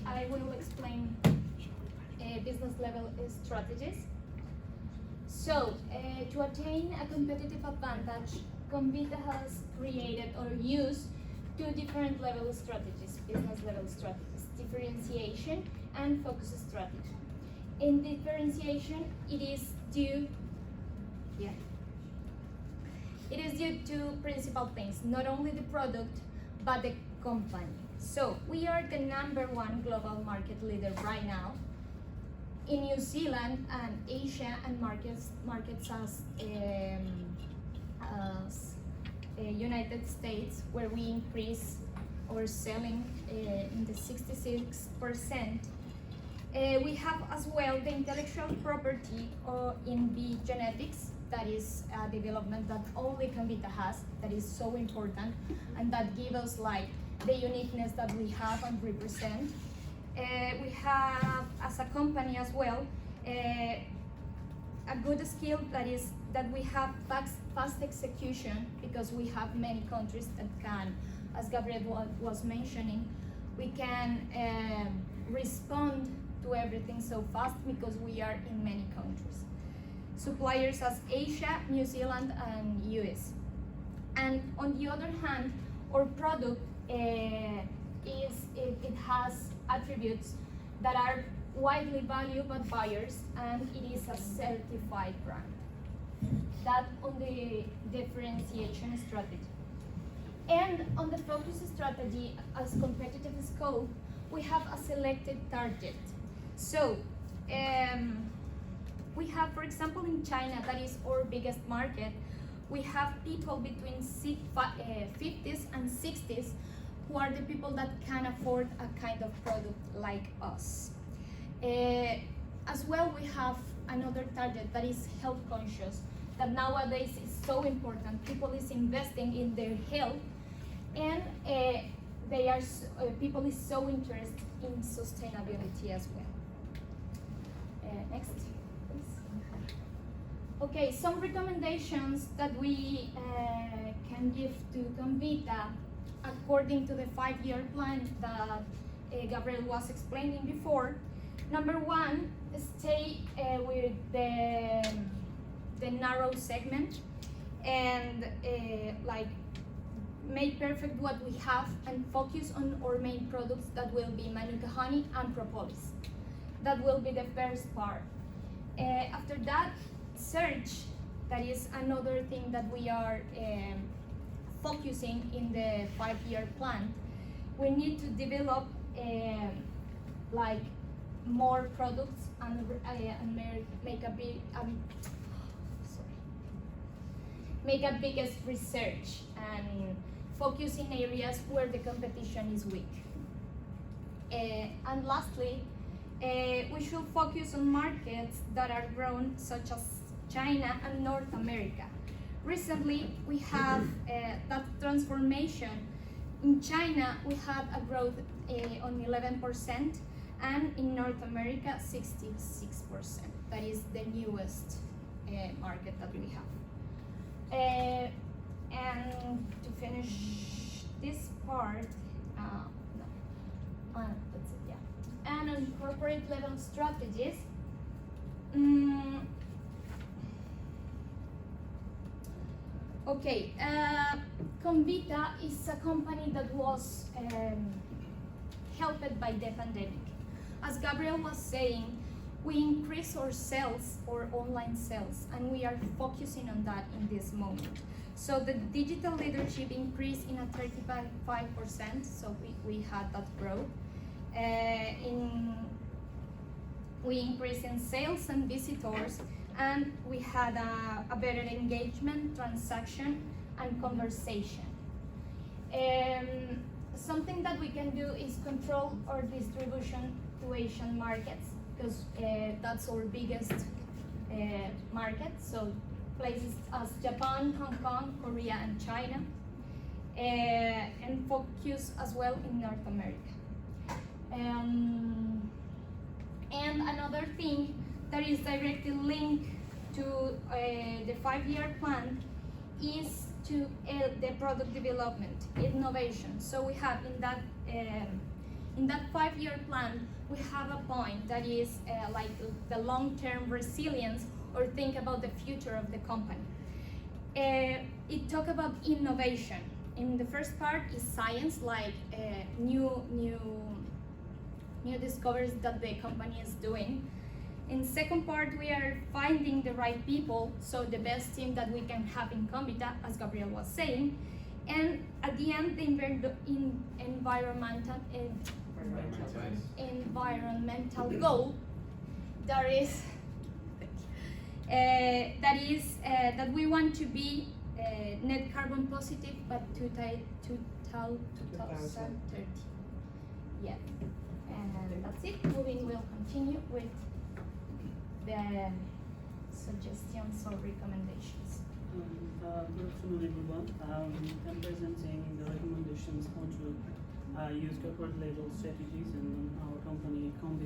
I will explain business level strategies. So, to attain a competitive advantage, Convita has created or used two different level strategies, business level strategies, differentiation and focus strategy. In differentiation, it is due to principal things, not only the product, but the company. So we are the -- 1 global market leader right now in New Zealand and Asia and markets as United States, where we increase our selling in the 66%. We have as well the intellectual property in the genetics. That is a development that only Convita has, that is so important, and that gives us like the uniqueness that we have and represent. We have, as a company as well, a good skill that we have fast execution, because we have many countries that can, as Gabriel was mentioning, we can respond to everything so fast because we are in many countries. Suppliers as Asia, New Zealand, and US. And on the other hand, our product it has attributes that are widely valued by buyers, and it is a certified brand. That on the differentiation strategy. And on the focus strategy as competitive scope, we have a selected target. So we have, for example, in China, that is our biggest market, we have people between 50s and 60s who are the people that can afford a kind of product like us. As well, we have another target that is health conscious, that nowadays is so important. People is investing in their health, and people is so interested in sustainability as well. Next, please. Okay, some recommendations that we can give to Convita according to the 5-year plan that Gabriel was explaining before. Number 1, stay with the narrow segment and like make perfect what we have and focus on our main products, that will be Manuka honey and propolis. That will be the first part. After that, search. That is another thing that we are focusing in the 5-year plan. We need to develop like more products and make a biggest research and focus in areas where the competition is weak. And lastly, we should focus on markets that are growing, such as China and North America. Recently, we have that transformation. In China, we had a growth on 11%, and in North America, 66%. That is the newest market that we have. And to finish this part, that's it, yeah. And on corporate level strategies, okay, Convita is a company that was helped by the pandemic. As Gabriel was saying, we increase our sales, our online sales, and we are focusing on that in this moment. So the digital leadership increased in a 35%, so we had that growth. We increased in sales and visitors, and we had a better engagement, transaction, and conversation. Something that we can do is control our distribution to Asian markets, because that's our biggest market. So places as Japan, Hong Kong, Korea, and China, and focus as well in North America. And another thing that is directly linked to the 5-year plan is to the product development, innovation. So we have in in that 5-year plan, we have a point that is like the long-term resilience, or think about the future of the company. It talk about innovation. In the first part is science, like new discoveries that the company is doing. In second part, we are finding the right people, so the best team that we can have in Convita, as Gabriel was saying. And at the end, the environmental goal that is that we want to be net carbon positive by 2030. Yeah, and that's it. Moving, we'll continue with the suggestions or recommendations. Good afternoon, everyone. I'm presenting the recommendations how to use corporate level strategies and